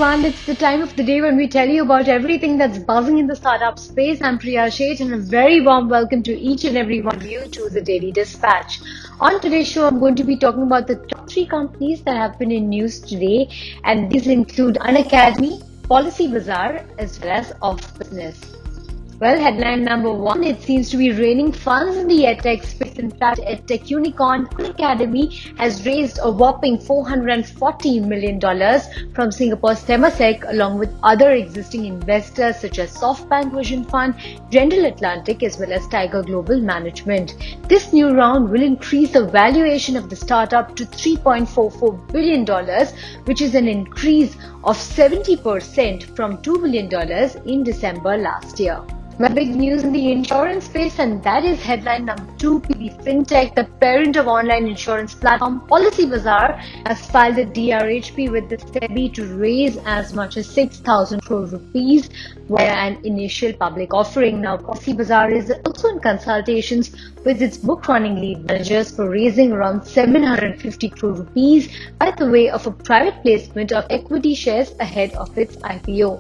everyone. It's the time of the day when we tell you about everything that's buzzing in the startup space. I'm Priya Sheth, and a very warm welcome to each and every one of you to the Daily Dispatch. On today's show, I'm going to be talking about the top three companies that have been in news today, and these include Unacademy, Policy Bazaar, as well as Off Business. Well, headline number one, it seems to be raining funds in the edtech space. In fact, edtech unicorn Academy has raised a whopping $440 million from Singapore's Temasek, along with other existing investors such as SoftBank Vision Fund, General Atlantic, as well as Tiger Global Management. This new round will increase the valuation of the startup to $3.44 billion, which is an increase of 70% from $2 billion in December last year. Well, big news in the insurance space, and that is headline number two. PB Fintech, the parent of online insurance platform Policy Bazaar, has filed a DRHP with the SEBI to raise as much as 6,000 crore rupees via an initial public offering. Now, Policy Bazaar is also in consultations with its book running lead managers for raising around 750 crore rupees by the way of a private placement of equity shares ahead of its IPO.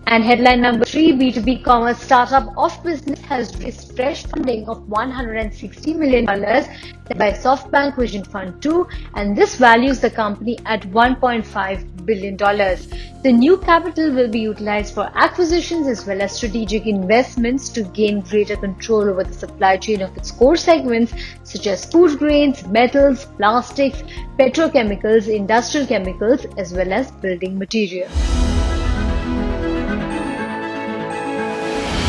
And headline number three, B2B commerce startup Off Business has raised fresh funding of $160 million by SoftBank Vision Fund 2, and this values the company at $1.5 billion. The new capital will be utilized for acquisitions as well as strategic investments to gain greater control over the supply chain of its core segments such as food grains, metals, plastics, petrochemicals, industrial chemicals, as well as building materials.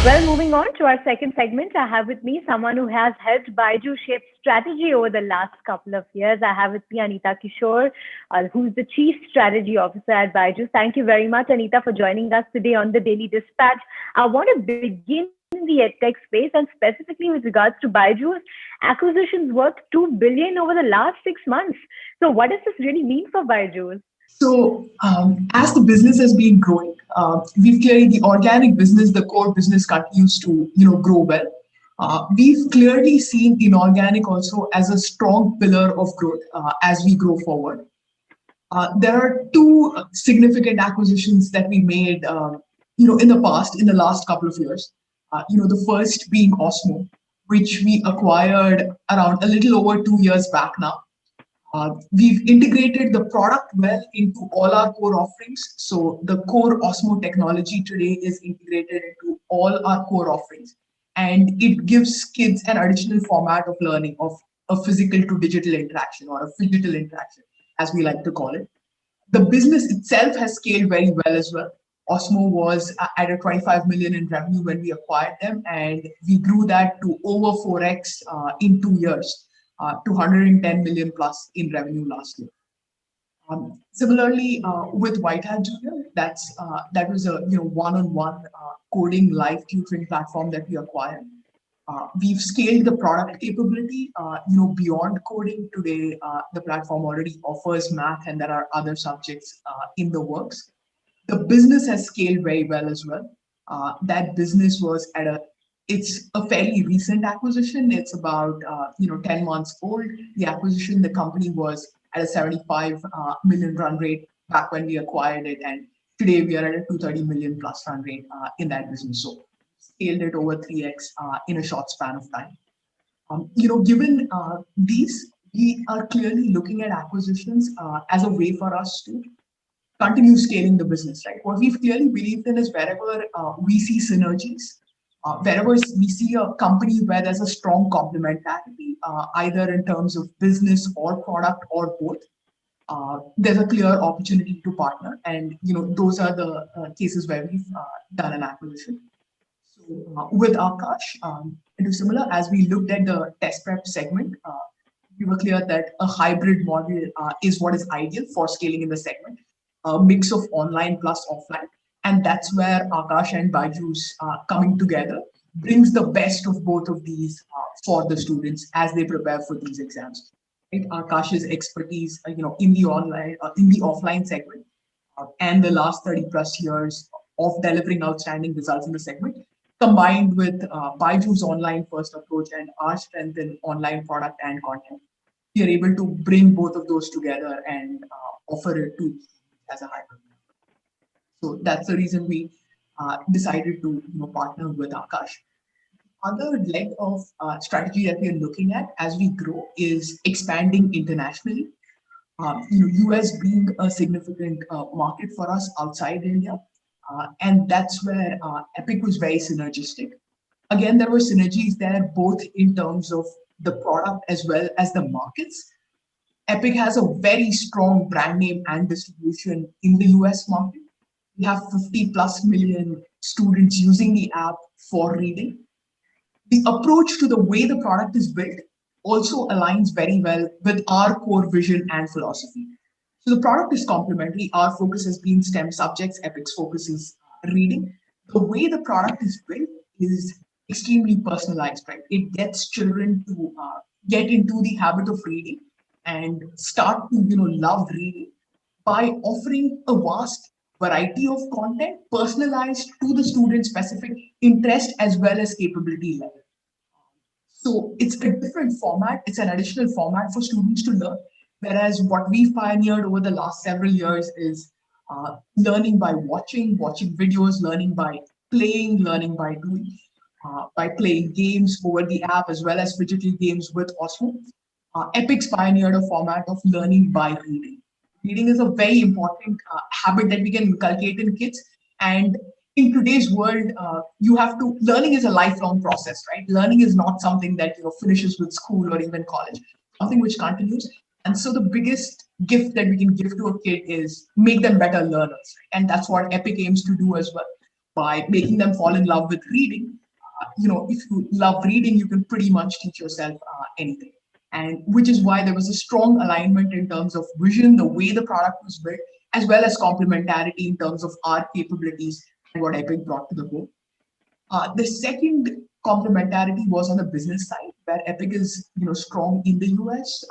Well, moving on to our second segment, I have with me someone who has helped Byju shape strategy over the last couple of years. I have with me Anita Kishore, who's the Chief Strategy Officer at Byju. Thank you very much, Anita, for joining us today on the Daily Dispatch. I want to begin in the edtech space and specifically with regards to Byju's acquisitions worth $2 billion over the last 6 months. So what does this really mean for Byju? So, as the business has been growing, we've clearly the organic business, the core business continues to grow well. We've clearly seen inorganic also as a strong pillar of growth as we grow forward. There are two significant acquisitions that we made, in the last couple of years. The first being Osmo, which we acquired around a little over 2 years back now. We've integrated the product well into all our core offerings. So the core Osmo technology today is integrated into all our core offerings. And it gives kids an additional format of learning of a physical to digital interaction or a phygital interaction, as we like to call it. The business itself has scaled very well as well. Osmo was at a 25 million in revenue when we acquired them, and we grew that to over 4x in 2 years. To 110 million plus in revenue last year. Similarly, with White Hat Junior, that was a one-on-one coding live tutoring platform that we acquired. We've scaled the product capability, beyond coding. Today, the platform already offers math, and there are other subjects in the works. The business has scaled very well as well. That business was it's a fairly recent acquisition. It's about 10 months old. The acquisition, the company was at a 75 million run rate back when we acquired it, and today we are at a 230 million plus run rate in that business. So scaled it over 3x in a short span of time. Given these, we are clearly looking at acquisitions as a way for us to continue scaling the business. Right? What we've clearly believed in is wherever we see synergies. Wherever we see a company where there's a strong complementarity, either in terms of business or product or both, there's a clear opportunity to partner. And those are the cases where we've done an acquisition. So with Aakash, it was similar. As we looked at the test prep segment, we were clear that a hybrid model is what is ideal for scaling in the segment, a mix of online plus offline. And that's where Aakash and Byju's coming together brings the best of both of these for the students as they prepare for these exams. Right? Aakash's expertise, in the online, in the offline segment, and the last 30 plus years of delivering outstanding results in the segment, combined with Byju's online first approach and our strength in online product and content, we are able to bring both of those together and offer it to as a hybrid. So that's the reason we decided to partner with Akash. Other leg of strategy that we are looking at as we grow is expanding internationally. US being a significant market for us outside India, and that's where Epic was very synergistic. Again, there were synergies there, both in terms of the product as well as the markets. Epic has a very strong brand name and distribution in the US market. We have 50 plus million students using the app for reading. The approach to the way the product is built also aligns very well with our core vision and philosophy. So the product is complementary. Our focus has been STEM subjects, Epic's focus is reading. The way the product is built is extremely personalized, right? It gets children to get into the habit of reading and start to love reading by offering a vast variety of content personalized to the student specific interest as well as capability level. So it's a different format. It's an additional format for students to learn. Whereas what we've pioneered over the last several years is learning by watching videos, learning by playing, learning by doing, by playing games over the app as well as digital games with Osmo. Epic's pioneered a format of learning by reading. Reading is a very important habit that we can inculcate in kids. And in today's world, learning is a lifelong process, right? Learning is not something that finishes with school or even college, something which continues. And so the biggest gift that we can give to a kid is make them better learners. Right? And that's what Epic aims to do as well by making them fall in love with reading. If you love reading, you can pretty much teach yourself anything. And which is why there was a strong alignment in terms of vision, the way the product was built, as well as complementarity in terms of our capabilities and what Epic brought to the board. The second complementarity was on the business side, where Epic is strong in the US.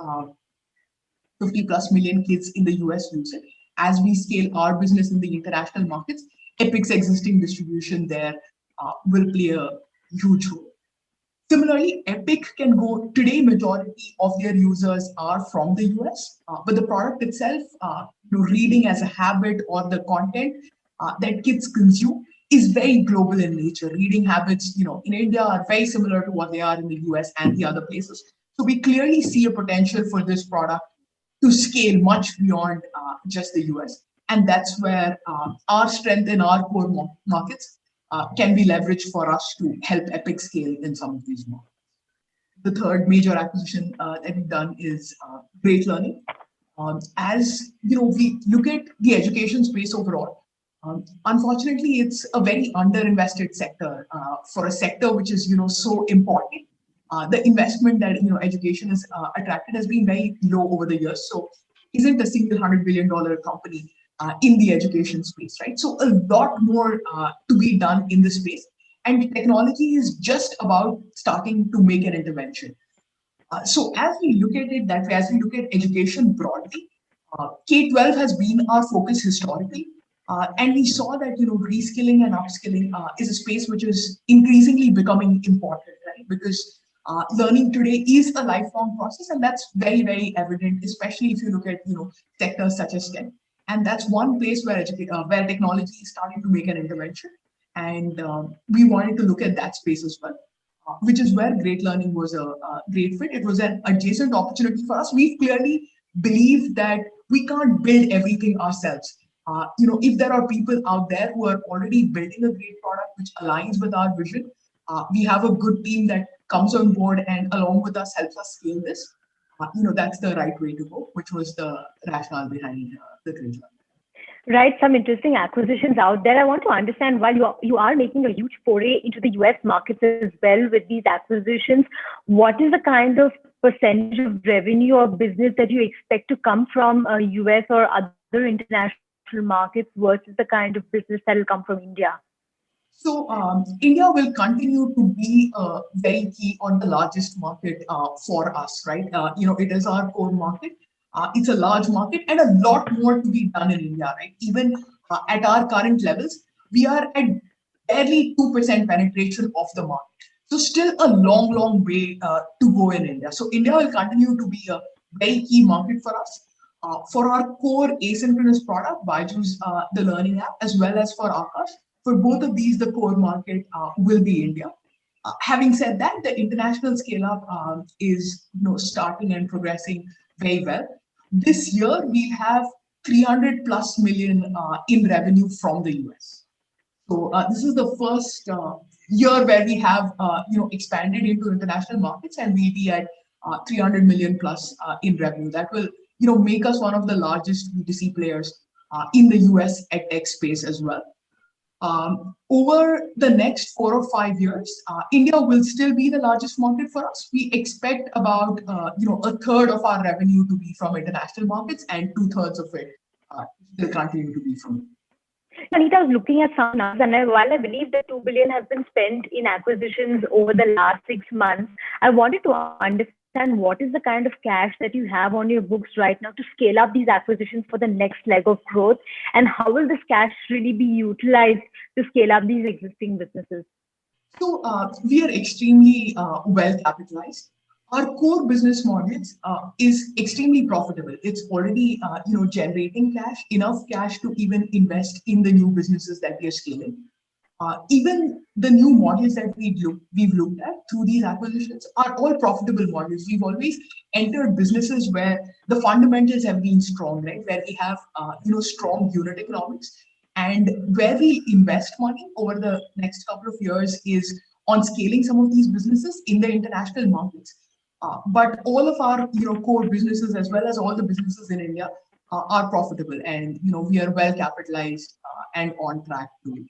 50 plus million kids in the US use it. As we scale our business in the international markets, Epic's existing distribution there will play a huge role. Similarly, Epic can go today. Majority of their users are from the US, but the product itself, reading as a habit or the content that kids consume is very global in nature. Reading habits, in India are very similar to what they are in the US and the other places. So we clearly see a potential for this product to scale much beyond just the US, and that's where our strength in our core markets can be leveraged for us to help Epic scale in some of these markets. The third major acquisition that we've done is Great Learning. As we look at the education space overall, unfortunately, it's a very underinvested sector for a sector which is so important. The investment that education has attracted has been very low over the years. So, isn't a single $100 billion company in the education space, right? So a lot more to be done in this space, and technology is just about starting to make an intervention. So as we look at it that way, as we look at education broadly, K-12 has been our focus historically, and we saw that reskilling and upskilling is a space which is increasingly becoming important, right? Because learning today is a lifelong process, and that's very, very evident, especially if you look at sectors such as STEM. And that's one place where technology is starting to make an intervention, and we wanted to look at that space as well, which is where Great Learning was a great fit. It was an adjacent opportunity for us. We clearly believe that we can't build everything ourselves. If there are people out there who are already building a great product which aligns with our vision, we have a good team that comes on board and along with us helps us scale this. That's the right way to go, which was the rationale behind the Great Learning. Right, some interesting acquisitions out there. I want to understand, while you are making a huge foray into the US markets as well with these acquisitions, what is the kind of percentage of revenue or business that you expect to come from US or other international markets versus the kind of business that will come from India? So India will continue to be very key on the largest market for us, right? It is our core market. It's a large market and a lot more to be done in India, right? Even at our current levels, we are at barely 2% penetration of the market. So still a long, long way to go in India. So India will continue to be a very key market for us. For our core asynchronous product, Byju's, the learning app, as well as for Akash, for both of these, the core market will be India. Having said that, the international scale up is starting and progressing very well. This year, we have 300 plus million in revenue from the US. So this is the first year where we have expanded into international markets, and we'll be at 300 million plus in revenue. That will make us one of the largest B2C players in the US edtech space as well. Over the next 4 or 5 years, India will still be the largest market for us. We expect about a third of our revenue to be from international markets, and 2/3 of it will continue to be from. Anita, I was looking at some numbers, and while I believe that 2 billion has been spent in acquisitions over the last 6 months, I wanted to understand what is the kind of cash that you have on your books right now to scale up these acquisitions for the next leg of growth, and how will this cash really be utilized to scale up these existing businesses? So we are extremely well capitalized. Our core business models is extremely profitable. It's already generating cash, enough cash to even invest in the new businesses that we are scaling. Even the new models that we've looked at through these acquisitions are all profitable models. We've always entered businesses where the fundamentals have been strong, right? Where we have strong unit economics, and where we invest money over the next couple of years is on scaling some of these businesses in the international markets. But all of our core businesses, as well as all the businesses in India, are profitable, and we are well capitalized and on track to.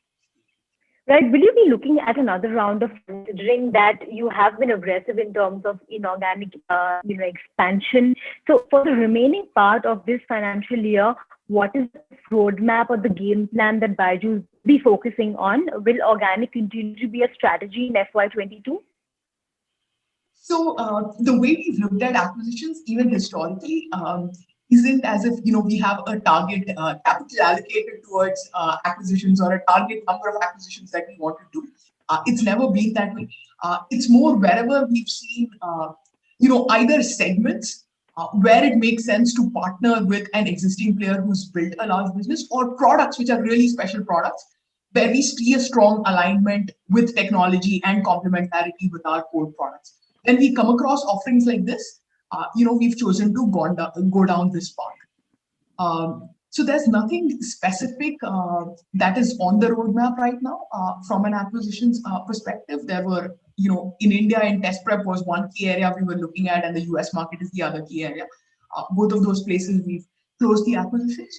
Right. Will you be looking at another round of, considering that you have been aggressive in terms of inorganic expansion? So for the remaining part of this financial year, what is the roadmap or the game plan that Byju will be focusing on? Will organic continue to be a strategy in FY22? So the way we've looked at acquisitions, even historically, isn't as if we have a target capital allocated towards acquisitions, or a target number of acquisitions that we want to do. It's never been that way. It's more wherever we've seen either segments where it makes sense to partner with an existing player who's built a large business, or products which are really special products where we see a strong alignment with technology and complementarity with our core products. When we come across offerings like this, we've chosen to go down this path. So there's nothing specific that is on the roadmap right now from an acquisitions perspective. There were, in India, and test prep was one key area we were looking at, and the US market is the other key area. Both of those places we've closed the acquisitions.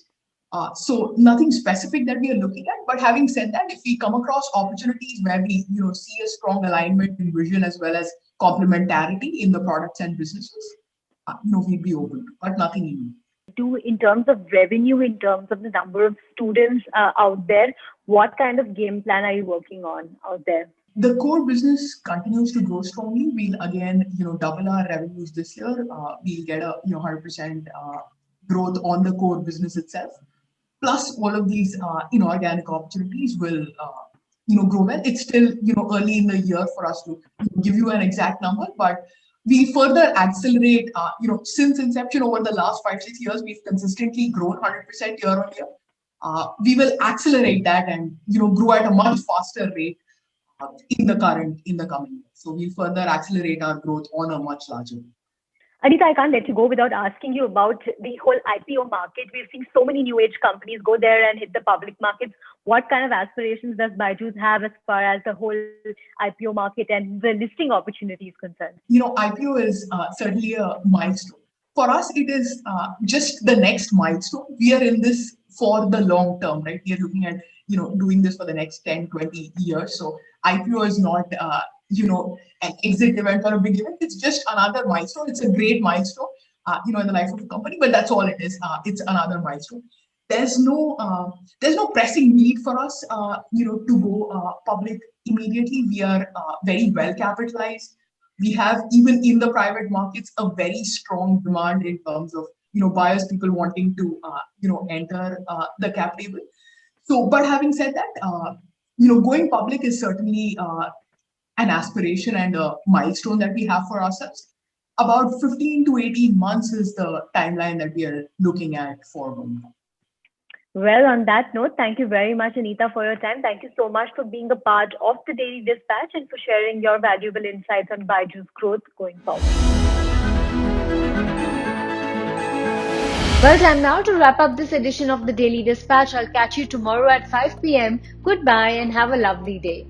So nothing specific that we are looking at. But having said that, if we come across opportunities where we see a strong alignment in vision as well as complementarity in the products and businesses, we'd be open to, but nothing new. In terms of revenue, in terms of the number of students out there, what kind of game plan are you working on out there? The core business continues to grow strongly. We'll again, double our revenues this year. We'll get a 100% growth on the core business itself. Plus, all of these inorganic opportunities will grow well. It's still early in the year for us to give you an exact number, but we further accelerate. Since inception over the last 5-6 years, we've consistently grown 100% year on year. We will accelerate that and grow at a much faster rate in the coming year. So we'll further accelerate our growth on a much larger. Anita, I can't let you go without asking you about the whole IPO market. We've seen so many new age companies go there and hit the public markets. What kind of aspirations does Byju's have as far as the whole IPO market and the listing opportunity is concerned? IPO is certainly a milestone. For us, it is just the next milestone. We are in this for the long term, right? We are looking at doing this for the next 10-20 years. So IPO is not an exit event or a big event. It's just another milestone. It's a great milestone, in the life of a company, but that's all it is. It's another milestone. There's no pressing need for us, to go public immediately. We are very well capitalized. We have, even in the private markets, a very strong demand in terms of buyers, people wanting to enter the cap table. So, but having said that, going public is certainly an aspiration and a milestone that we have for ourselves. About 15 to 18 months is the timeline that we are looking at for Moonpie. Well, on that note, thank you very much, Anita, for your time. Thank you so much for being a part of the Daily Dispatch and for sharing your valuable insights on Byju's growth going forward. Well, time now to wrap up this edition of the Daily Dispatch. I'll catch you tomorrow at 5 p.m. Goodbye and have a lovely day.